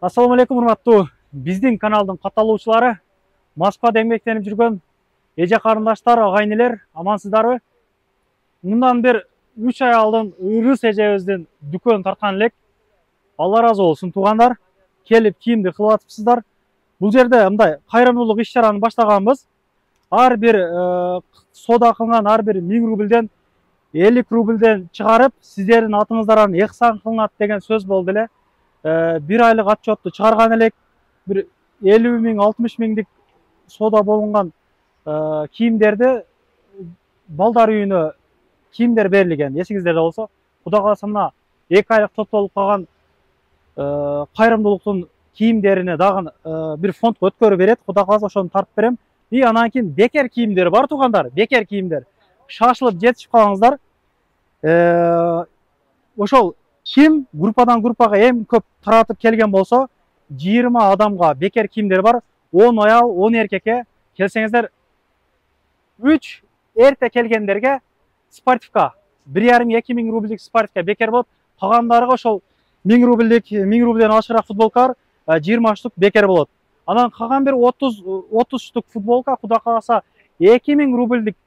Assalamu alaikum, урматтуу биздин каналдын катталуучулары, Москвада эмгектенип жүргөн эже карындаштар, агайын-элер, амансыздарбы? Мындан бир 3 ай алдын Ырыс эжебиздин дүкөн тарткан элек. Алла разы болсун туугандар. Келип кийимди кылып атыпсыздар. Бул жерде мындай кайрымдуулук иш-чараны баштаганбыз. Ар бир сода кылган ар бир 1000 рубльден 50 рубльден чыгарып, сиздердин атыңыздардан эхсан кылынат деген сөз болду эле. Bir aylık отчетты чыгарган элек, bir 50 миң, 60 миңдик сода болгон кийимдерди балдар үйүнө кийимдер берилген. Эсиңиздерде болсо, Кудай кааласа мына 2 айлык топтолуп калган кайрымдуулуктун кийимдерине дагы bir фондко өткөрүп берет. Кудай кааласа ошону тартып берем. И анан кийин бекер кийимдер бар туугандар, бекер кийимдер. Шашылып жетишип калыңыздар. Ошол ким группадан группага эң көп таратып келген болсо, 20 адамга бекер кийимдер бар. 10 аял, 10 эркекке келсеңиздер, 3 эрте келгендерге спортивка 1,5-2 миң рубльдик спортивка бекер болот. Калгандарга ошол 1000 рубльдик, 1000 рубльден ашыраак футболкалар 20 штук бекер болот. Анан калган бир 30 штук футболка, Кудай кааласа 2000 рубльдик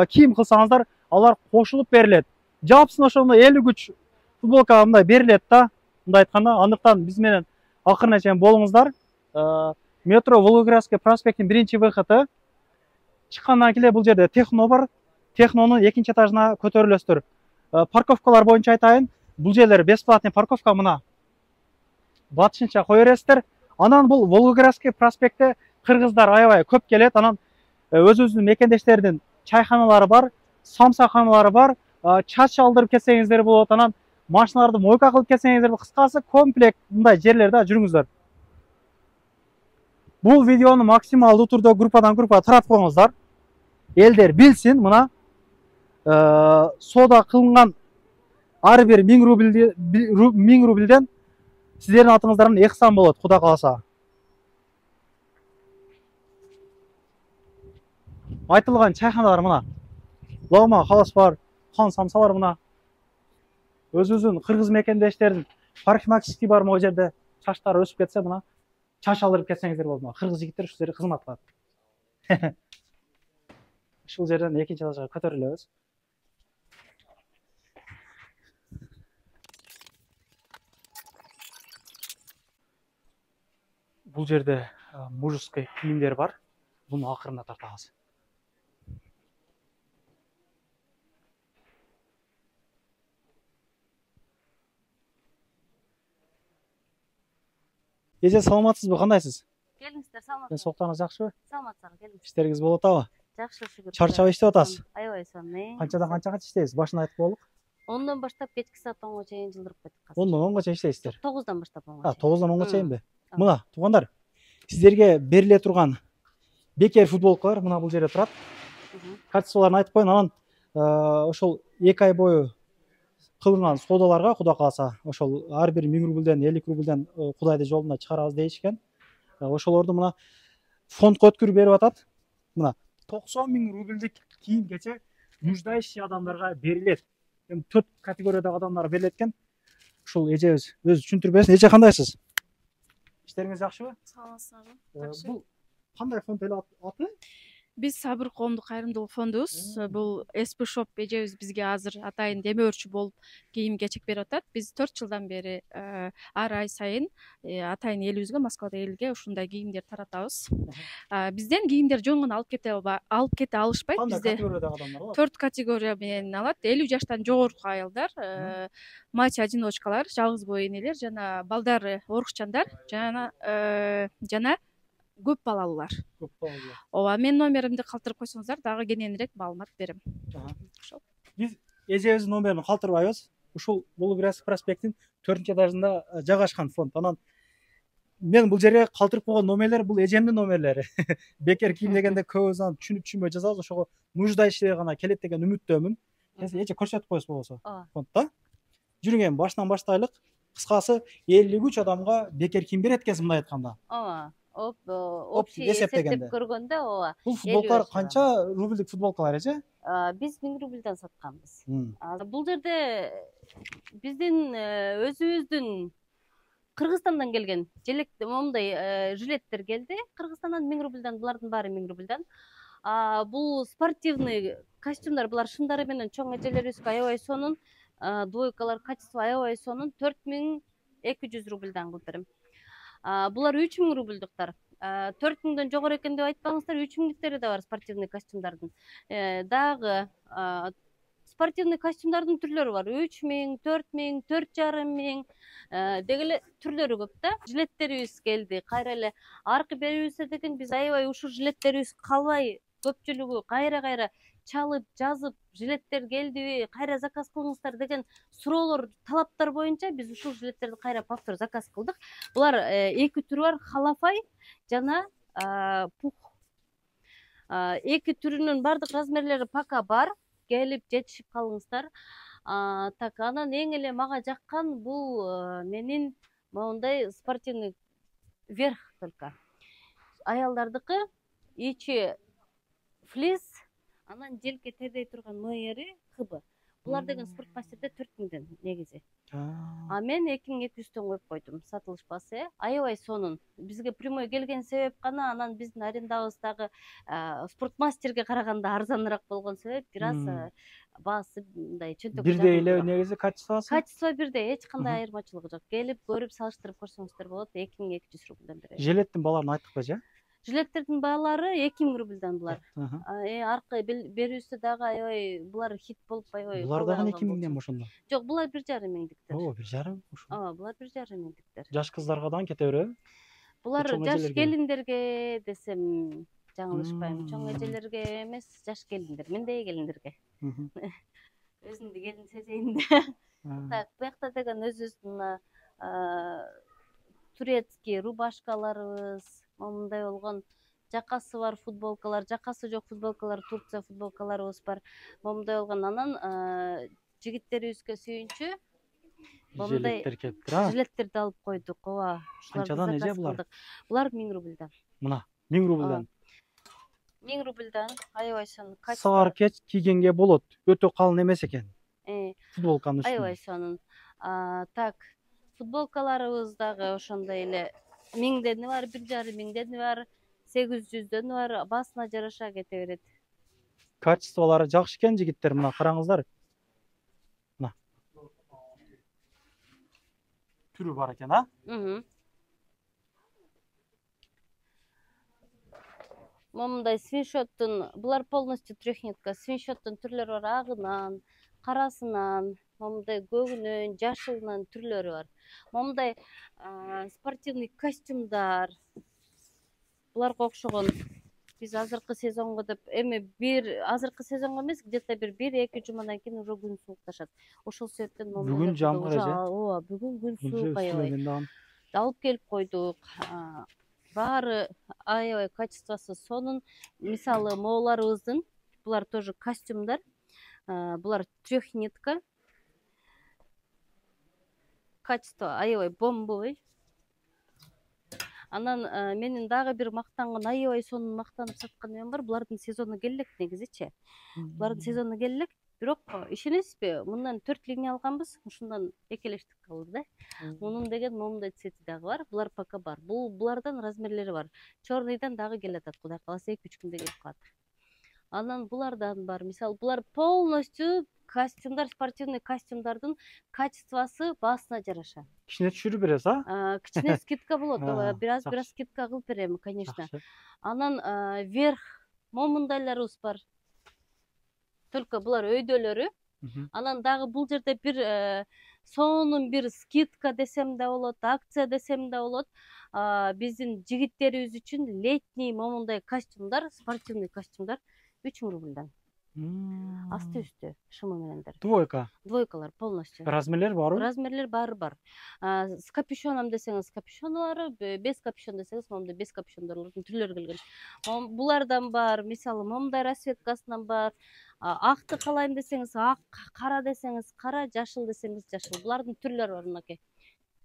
кийим кылсаңыздар, алар кошулуп берилет. Жапсын ошондой 53 футболка мындай берилет да, мындай айтканда. Андыктан биз менен акырына чейин болуңуздар. Метро Волгоградский проспекттин 1-выходу. Чыккандан кийин бул жерде техно бар. Технонун 2 этажына көтөрүлөсүздөр. Парковкалар боюнча айтайын. Бул жерлер бесплатный парковка, мына батышынча кое бересиздер. Анан бул Волгоградский проспектте кыргыздар аябай көп келет. Анан өзүбүздүн мекендештердин чайханалары бар, самсаканалары бар. Чач алдырып кетсеңиздер болот. Анан машиналарды мойка кылып кетсеңиздер, кыскасы комплект мындай жерлерде жүрүңүздөр. Бул видеону максималдуу турдо группадан группага таратып коюңуздар. Элдер билсин, мына сода кылынган ар бир 1000 рубльден сиздердин атыңыздардан эхсан болот, Кудай кааласа. Айтылган чайханалар мына. Логма халас бар, хан самса бар мына. Өзүбүздүн кыргыз мекендештердин парикмахерский бар могу жерде. Чачтары өсүп кетсе мына чач алдырып кетсеңиздер болот. Мына кыргыз жигиттер ушул жерде кызмат кылат. Ушул жерден 2 этажга көтөрүлөбүз. Бул жерде мужской кийимдер бар. Буну акырында тартабыз. Эже саламатсызбы, кандайсыз? Келиңиздер, саламатсызбы? Мен соктоңуз жакшыбы? Саламатсызбы, келиңиздер. Иштериңиз болуп атабы? Жакшы, шүгүр. Чарчабай иштеп атасыз? Аябай сонун. Канчадан канчага иштейсиз? Башын айтып коелук. 10дон баштап кечки саат 10го чейин жылдырып коет. 10дон 10го чейин иштейсиздер? 9дон баштап 10го. 9дон 10го чейинби? Мына туугандар, сиздерге бериле турган бекер футболкалар мына бул жерде турат. Качестволорун айтып коеюн. Анан ошол 2 ай бою кылынган содаларга Кудай кааласа ошол ар бир 1000 рубльден 50 рубльден Кудайды жолуна чыгарабыз дейишкен. Ошолорду мына фондко өткөрүп берип атат. Мына 90 миң рубльдик кийим-кечек нуждающий адамдарга берилет. Эми 4 категориядагы адамдарга берилет экен. Ушул эжебиз өзү түшүндүрүп берсин. Эже кандайсыз? Иштериңиз жакшыбы? Саламатсызбы? Бул кандай фонд эле аты? Биз Сабыр коомдук кайрымдуулук фондубуз. Бул SP Shop эжебиз бизге азыр атайын демөөрчү болуп кийим-кечек берип атат. Биз 4 жылдан бери ар ай сайын атайын элибизге, Москвада элге ушундай кийимдер таратабыз. Бизден кийимдер жөн гана алып кете алышпайт. Бизде 4 категория менен алат. 50 жаштан жогорку аялдар, мать одиночкалар, жалгыз бой энелер жана балдары орукчандар жана көп балалуулар. Ооба, мен номеримди калтырып койсоңуздар, дагы кененирээк маалымат берем. Биз эжебиздин номерин калтырбайбыз. Ушул Волгоградский проспекттин 4-этажында жайгашкан фонд. Анан мен бул жерге калтырып койгон номерлер бул эжемдин номерлери. Бекер кийим дегенде көбүбүз аны түшүнүп жазабыз. Ошого нуждающий гана келет деген үмүттөмүн. Эже көрсөтүп койсоң болсо фондда. Жүрүң эми башынан баштайлык. Кыскасы 53 адамга бекер кийим берет экенсиз мындай айтканда. Ооба. Общий эсептеп көргөндө ооба. Бул футболкалар канча рубльдик футболкалар эже? Биз 1000 рубльден сатканбыз. Бул жерде биздин өзүбүздүн Кыргызстандан келген момундай жилеттер келди. Кыргызстандан 1000 рубльдан, булардын баары 1000 рубльдан. Бул спортивный костюмдар, булар шымдары менен чоң эжелерибизге аябай сонун, двойкалар качество аябай сонун 4200 рубльдан кылдырым. Булар 3000 рубльдуктар. 4000ден жогору экен деп айтпаңыздар, 3000диктери да бар спортивный костюмдардын. Дагы спортивный костюмдардын түрлөрү бар. 3000, 4000, 4500 деги эле түрлөрү көп да. Жилеттерибиз келди. Кайра эле аркы берибизде деген биз аябай ушул жилеттерибиз калбай, көпчүлүгү кайра чалып, жазып, жилеттер келдиби, кайра заказ кылыңыздар деген суроолор, талаптар боюнча биз ушул жилеттерди кайра повтор заказ кылдык. Булар эки түрү бар, халафай жана пух. Эки түрүнүн бардык размерлери пока бар. Келип жетишип калыңыздар. Так, анан эң эле мага жаккан бул менин моундай спортивный верх только. Аялдардыкы ичи флис, анан желке тердей турган мыйыры кыбы. Булар деген спортмастерде 4000ден негизи. Мен 2200дөн коюп койдум, сатылыш баасы. Аябай сонун. Бизге прямой келген себеп гана, анан биздин арендабыз дагы спортмастерге караганда арзаныраак болгон себеп, бир аз баасы мындай чөнтөккө бирдей эле негизи качествосы. Качество бирдей, эч кандай айырмачылыгы жок. Келип көрүп салыштырып көрсөңүздөр болот. 2200 рубльдан беребиз. Жилеттин бааларын айттыкпы же? Жилеттердин баалары 2000 рубльдан булар. Аркы берүүсү дагы аябай булар хит болуп аябай. Булар дагы 2000ден ошондо. Жок, булар 1500диктер. 1,5 ошо. Булар 1500диктер. Жаш кыздарга дагы кете береби? Булар жаш келиндерге десем жаңылышпайм. Чоң эжелерге эмес, жаш келиндер, мендей келиндерге. Өзүмдү келин сезейин да. Так, буякта деген өзүбүздүн турецкий рубашкаларыбыз, момундай болгон жакасы бар футболкалар, жакасы жок футболкалар, Турция футболкаларыбыз бар. Момундай болгон, анан жигиттерибизге сүйүнчү момундай жилеттерди алып койдук. Ооба. Канчадан эже булар? Булар 1000 рубльдан. Мына 1000 рубльдан. 1000 рубльдан аябай сонун. Саар кеч кийгенге болот. Өтө калын эмес экен. Футболканын үстүнө. Аябай сонун. Так, футболкаларыбыз дагы ошондой эле 1000дени бар, 1500дени бар, 800дени бар, басына жараша кете берет. Качестволары жакшы экен жигиттер, мына караңыздар. Мына. Түрү бар экен, а? Момундай свиншоттун, булар полностью трехнитка, свиншоттун түрлөрү бар, агынан, карасынан, момундай көгүнөн, жашылынан түрлөрү бар. Момундай спортивный костюмдар, буларга окшогон биз азыркы сезонго деп, эми азыркы сезонго эмес, где-то бир 1-2 жумадан кийин уже күн суукташат. Ошол себептен бүгүн жамгыр эже. Ооба, бүгүн күн суук аябай. Алып келип койдук. Баары аябай качествосы сонун. Мисалы, мооларыбыздын, булар тоже костюмдар. Булар трехнитка. Качество аябай бомбовый. Анан менин дагы бир мактанган, аябай сонун мактанып саткан эмем бар. Булардын сезону келелек негизичи. Булардын сезону келелек. Бирок ишенесизби, мындан 4 линия алганбыз, ушундан экелештик калды да. Мунун деген момундай цвети дагы бар. Булар пока бар. Булардан размерлери бар. Чорныйдан дагы келатат, Кудай кааласа 2-3 күндө келип калат. Анан булардан бар. Мисалы, булар полностью костюмдар, спортивный костюмдардын качествосы басына жараша. Кичине түшүрүп бересиз, а? Кичине скидка болот. Бир аз скидка кылып берем, конечно. Анан верх момундайларыбыз бар. Только булар өйдөлөрү. Анан дагы бул жерде бир сонун бир скидка десем да болот, акция десем да болот. Биздин жигиттерибиз үчүн летний момундай костюмдар, спортивный костюмдар 3000 рубльдан. Асты үстү шымы менендер. Двойкалар полностью. Размерлер барбы? Размерлер бар. С капюшоном десеңиз капюшону бар, без капюшон десеңиз момундай без капюшондордун түрлөрү келген. Булардан бар, мисалы момундай расцветкасынан бар. Акты калайм десеңиз ак, кара десеңиз кара, жашыл десеңиз жашыл. Булардын түрлөрү бар мынакей.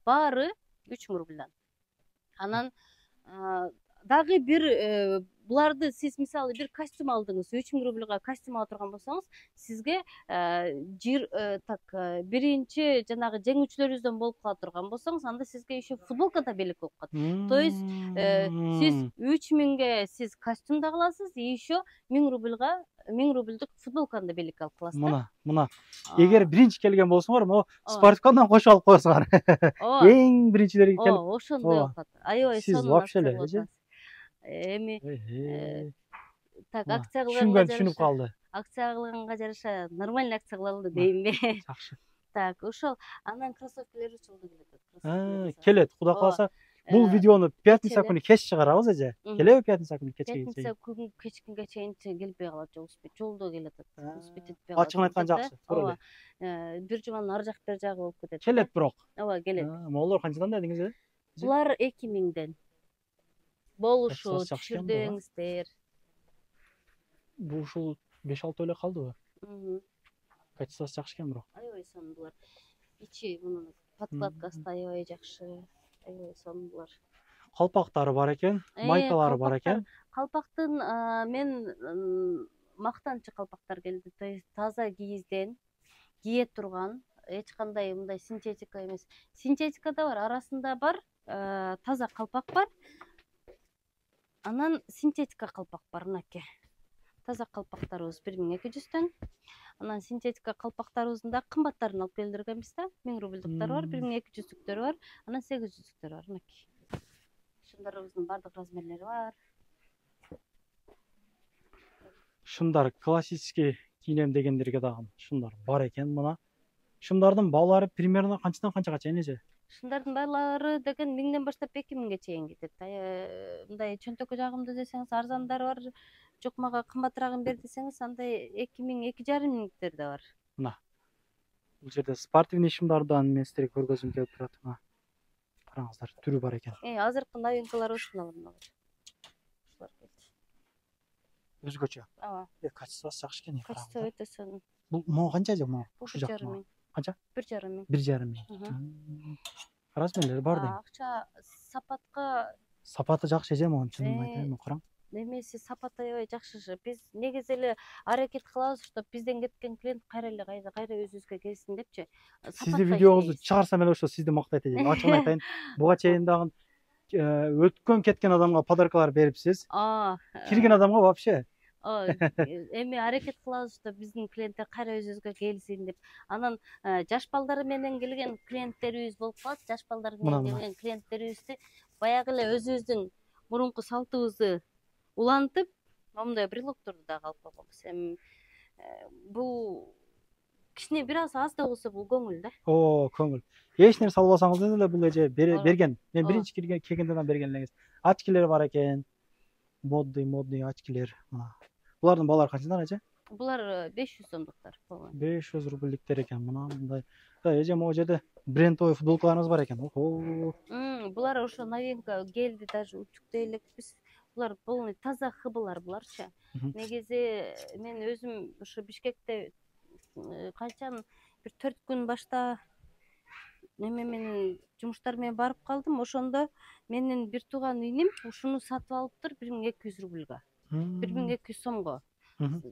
Баары 3000 рубльдан. Анан дагы бир буларды сиз мисалы бир костюм алдыңыз, 3000 рубльга костюм ала турган болсоңуз, сизге биринчи жанагы жеңүүчүлөрүбүздөн болуп кала турган болсоңуз, анда сизге еще футболка да белек болуп калат. То есть сиз 3000ге сиз костюм да кыласыз, и еще 1000 рубльдүк футболканы да белекке алып каласыз да. Мына. Эгер биринчи келген болсоңор, могу спортивкадан кошуп алып коесуңар. Эң биринчилерге келип. Ошондой болуп калат. Аябай Сиз сонун вообще акция эле, кылып атасыз. Эми так акция түшүнгөн түшүнүп калды. Акция кылганга жараша нормальный акция кылалы деймби? Жакшы. Так, ошол анан кроссовкалер жолдо келет. Келет, Кудай кааласа. Бул видеону пятница күнү кеч чыгарабыз эже. Келеби пятница күнү кечке? Пятница күнү кечкинге чейин келбей калат, жолдо келет. Этпей Ачыгын айткан жакшы. Ооба. Бир жуманын ар жак бер жагы болуп кетет. Келет бирок. Ооба, келет. Моолор канчадан дедиңиз эле? Булар 2000ден. Болушу, түшүрдүңүздөр. Бул ушул 5-6 эле калдыбы? Качествосы жакшы экен бирок. Аябай сонун булар. Ичи мунун подкладкасы аябай жакшы. Аябай сонун булар. Калпактары бар экен, майкалары бар экен. Калпактын мен мактанчы калпактар келди. То есть таза кийизден кие турган, эч кандай мындай синтетика эмес. Синтетика да бар, арасында бар, таза калпак бар. Анан синтетика калпак бар, мынакей. Таза калпактарыбыз 1200дөн. Анан синтетика калпактарыбыздын да кымбаттарын алып келдиргенбиз да. 1000 рубльдуктар бар, 1200дүктөр бар, анан 800дүктөр бар, мынакей. Шымдарыбыздын бардык размерлери бар. Шымдар классический кийинем дегендерге дагы шымдар бар экен мына. Шымдардын баалары примерно канчадан канчага чейин эже? Шымдардын баалары деген 1000ден баштап 2000ге чейин кетет. Мындай чөнтөккө жагымды десеңиз арзандары бар, жок мага кымбатырагын бер десеңиз андай 2000, 2500 да бар. Мына. Бул жерде спортивный шымдардан мен сиздерге көргөзүм келип турат. Мына. Караңыздар, түрү бар экен. Азыркы новинкалар ушулар. Ушулар келди. Өзгөчө. Ооба. Качествосы жакшы экен. Качество өтө сонун. Бул могу канча же могу? Ушу жакмы. Канча? 1,5 миң. Размерлери бар дейм. Акча сапатка Сапаты жакшы эже могу чынын айтайын, караң. Немеси сапат аябай жакшы. Биз негизи эле аракет кылабыз, чтоб бизден кеткен клиент кайра өзүбүзгө келсин депчи. Сиздин видеоңузду чыгарсам эле ошо сизди мактайт эже. Ачыгын айтайын, буга чейин дагы өткөн кеткен адамга подаркалар берипсиз. Кирген адамга вообще. Эми аракет кылабыз, чтоб биздин клиенттер кайра өзүбүзгө келсин деп. Анан жаш балдары менен келген клиенттерибиз болуп калат. Жаш балдар менен келген клиенттерибизди баягы эле өзүбүздүн мурунку салтыбызды улантып, момундай брелокторду дагы алып койгонбуз. Эми бул кичине бир аз да болсо бул көңүл да. Көңүл. Эч нерсе албасаңыз эле бул эже берген. Мен биринчи келгенден берген элеңиз. Очкилер бар экен. Модный очкилер. Булардын баалары канчадан эже? Булар 500 сомдуктар. 500 рубльдиктер экен. Мына мындай. Эже могу жерде брендовый футболкаларыбыз бар экен. Булар ошо новинка келди, даже утюгдөй элек биз. Булар полный таза хыбылар буларчы. Негизи мен өзүм ошо Бишкекте канчан бир 4 күн башта менен жумуштар менен барып калдым. Ошондо менин бир тууган иним ушуну сатып алыптыр 1200 рубльга. 1200 сомго.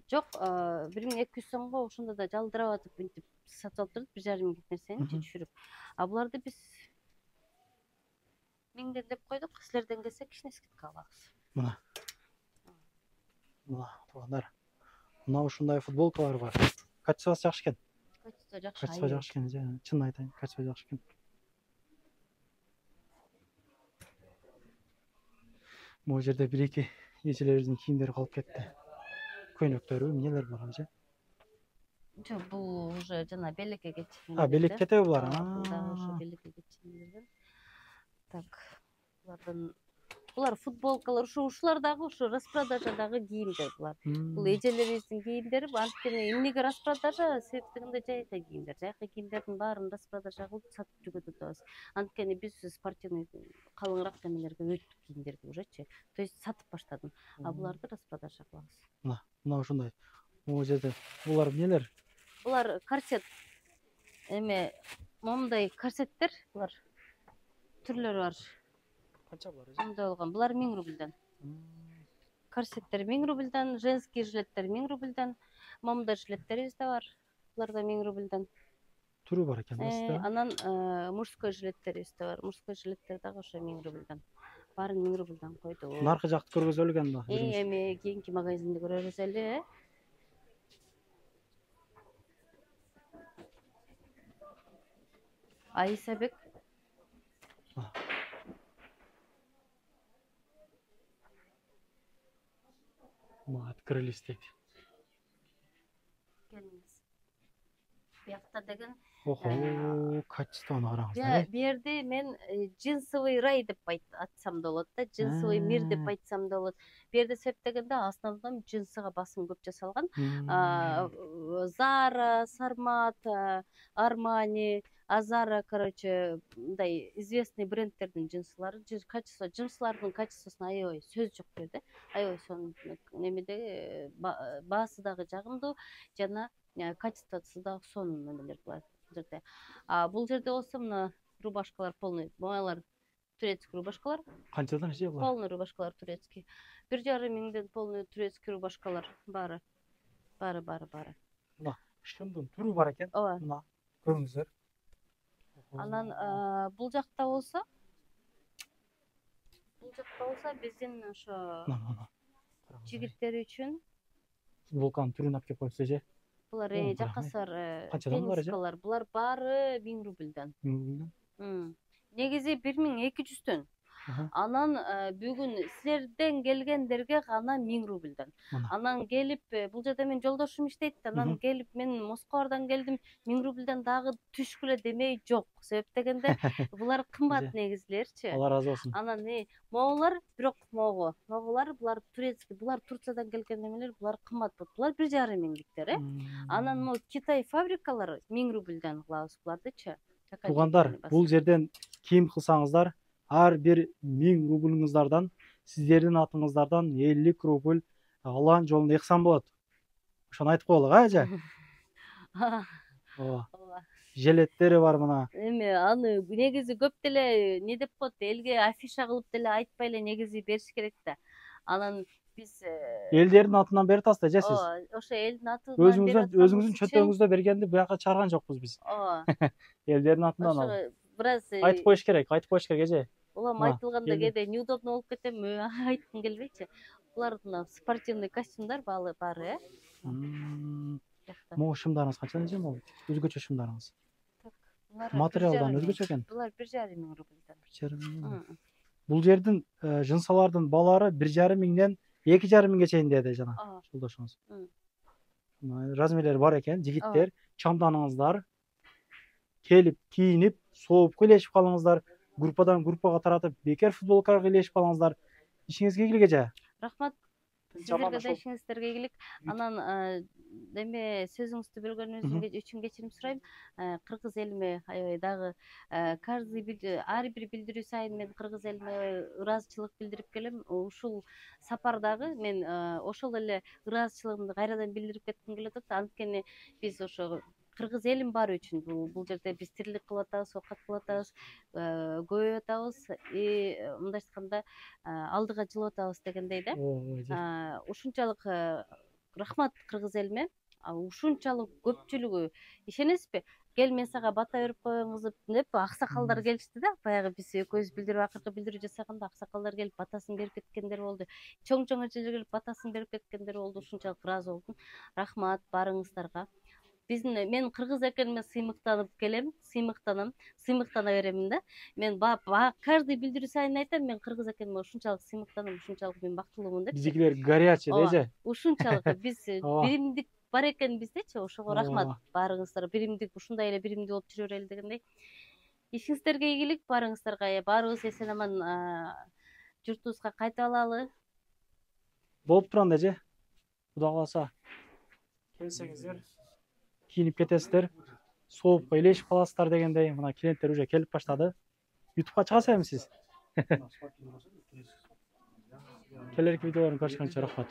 Жок, 1200 сомго ошондо да жалдырап атып мынтип сатып алыптыр 1,5 миң нерсени түшүрүп. Буларды биз 1000ден деп койдук. Силерден келсе кичине скидка алабыз. Мына туугандар. Мына ушундай футболкалар бар. Качествосы жакшы экен. Качество жакшы экен, чынын айтайын, качество жакшы экен. Могу жерде бир-эки эжелерибиздин кийимдери калып кетти. Көйнөктөрү, эмнелер бар эже? Жок, бул уже жана белекке кетчү. Белек кетеби булар? Ошо белекке кетчү. Так, булар футболкалар, ушулар дагы ушу распродажадагы кийимдер булар. Бул эжелерибиздин кийимдери, анткени эмнеге распродажа? Себептигинде жайкы кийимдер. Жайкы кийимдердин баарын распродажа кылып сатып жүргөзүп атабыз. Анткени биз спортивный калыңыраак немелерге өттүк кийимдерге ужечи. То есть сатып баштадым. Буларды распродажа кылабыз. Мына ушундай. Могу жерде булар эмнелер? Булар корсет. Эме момундай корсеттер, булар түрлөрү бар. Канча булар? Мындай болгон. Булар 1000 рубльден. корсеттер 1000 рубльдан, женский жилеттер 1000 рубльдан, момда жилеттерибиз да бар. Булар да 1000 рубльдан. Түрү бар экен да сизде. Анан мужской жилеттерибиз да бар. Мужской жилеттер дагы ошо 1000 рубльдан. Баарын 1000 рубльдан койду. Наркы жакты көргөзөлү экен да. Эми кийинки магазинди көрөбүз эле. Айсабек. Открылись дейт. Келиңиз. Биякта деген Охо, качествону караңыз. бу жерде мен джинсовый рай деп айтсам да болот да, джинсовый мир деп айтсам да болот. Бу жерде себеп дегенде основном джинсыга басым көп жасалган. Zara, Sarmat, Armani, Azara, короче, мындай известный брендтердин джинсылары, качество, джинсылардын качествосуна аябай сөз жок бу жерде. Аябай сонун немеде баасы дагы жагымдуу жана качествосу дагы сонун немелер бар бул жерде. Бул жерде болсо мына рубашкалар полный, моялар турецкий рубашкалар. Канчадан же булар? Полный рубашкалар турецкий. 1,5 миңден полный турецкий рубашкалар бары. Мына шымдын түрү бар экен. Мына көрүңүздөр. Анан бул жакта болсо биздин ошо жигиттер үчүн футболканын түрүн алып келип коюпсуз же. Булар жакасар теннискалар. Булар баары 1000 рубльдан. Негизи 1200дөн. Анан бүгүн силерден келгендерге гана 1000 рубльдан. Анан келип бул жерде мен жолдошум иштейт. Анан келип мен Москвадан келдим 1000 рубльдан дагы түшкүлө демей жок. Себеп дегенде булар кымбат негизилерчи. Алла разы болсун. Анан моголар бирок моголар булар турецкий, булар Турциядан келген немелер, булар кымбат болот. Булар 1,5 миңдиктер, Анан мо Китай фабрикалары 1000 рубльдан кылабыз булардычы. Туугандар, бул жерден кийим кылсаңыздар, ар бир 1000 рубльуңуздардан сиздердин атыңыздардан 50 рубль Алланын жолунда ыксан болот. Ошону айтып коелук, ажа. Ооба. Желеттери бар мына. Эми аны негизи көп деле не деп коет, элге афиша кылып деле айтпай эле негизи бериш керек да. Анан биз элдердин атынан берип атасыз да, же сиз? Ошо элдин атынан өзүңүздүн чөтөгүңүздө бергенди буяка чыгарган жокпуз биз. Элдердин атынан ал. Бираз айтып коюш керек, эже. Улам айтылганда кээде неудобно болуп кетем, айткым келбейчи. Булардын спортивный костюмдар баары, Могу шымдарыңыз канчадан же могу? Өзгөчө шымдарыңыз. Материалдан өзгөчө экен. Булар 1,5 миң рубльдан. 1,5 миң. Бул жердин жынсалардын балары 1,5 миңден 2,5 миңге чейин деди жана жолдошуңуз. Размерлери бар экен, жигиттер, чамданыңыздар. Келип, кийинип, сооп келешип калыңыздар. Группадан группага таратып, бекер футболка келешип калыңыздар. Ишиңизге ийгилик эже. Рахмат. Сиздерге да ишиңиздерге ийгилик. Анан эме сөзүңүздү бөлгөнүңүз үчүн кечирим сурайм. Кыргыз элиме аябай дагы ар бир билдирүү сайын мен кыргыз элиме аябай ыраазычылык билдирип келем. Ушул сапардагы мен ошол эле ыраазычылыгымды кайрадан билдирип кетким келип атат. Анткени биз ошо кыргыз элин баары үчүн бул жерде биз тирилик кылып атабыз, оокат кылып атабыз, көбөйүп атабыз, мындай айтканда алдыга жылып атабыз дегендей да. Ушунчалык рахмат кыргыз элиме. Ушунчалык көпчүлүгү ишенесизби? Кел мен сага бата берип коеюңуз деп аксакалдар келишти да. Баягы биз экөөбүз акыркы билдирүү жасаганда аксакалдар келип батасын берип кеткендер болду. Чоң эжелер келип батасын берип кеткендер болду. Ушунчалык ыраазы болдум. Рахмат барыңыздарга. Мен кыргыз экениме сыймыктанып келем, сыймыктана беремин да. Мен каждый билдирүү сайын айтам, мен кыргыз экениме ушунчалык сыймыктанам, ушунчалык мен бактылуумун депчи. Биздикилер горячий деже. Ушунчалык биз биримдик бар экен биздечи, ошого рахмат баарыңыздарга. Биримдик ушундай эле биримдик болуп жүрө берели дегендей. Ишиңиздерге ийгилик, барыңыздарга. Баарыбыз эсен аман журтубузга кайтып алалы. Болуп турган деже. Кудай кааласа. Келсеңиздер. Кийинип кетесиздер, сооп элешип каласыздар дегендей, мына клиенттер уже келип баштады. YouTubeга чыгасыз эми сиз. Келерки видеолорун көрүшкөнчө рахмат.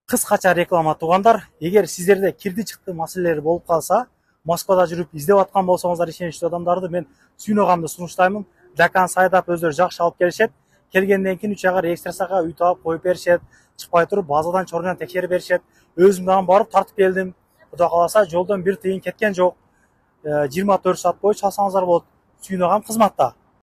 Кыскача реклама туугандар, эгер сиздерде кирди чыкты маселелери болуп калса, Москвада жүрүп издеп аткан болсоңуздар ишеничтүү адамдарды мен сүйнөгамды сунуштаймын. Жакан Сайдап өздөрү жакшы алып келишет. келгенден кийин 3 айга регистрацияга үй таап коюп беришет, чыкпай туруп базадан чорунан текшерип беришет. Өзүм дагы барып тартып келдим. Кудай кааласа жолдон бир тыйын кеткен жок. 24 саат бою чалсаңыздар болот. Сүйнөгам кызматта.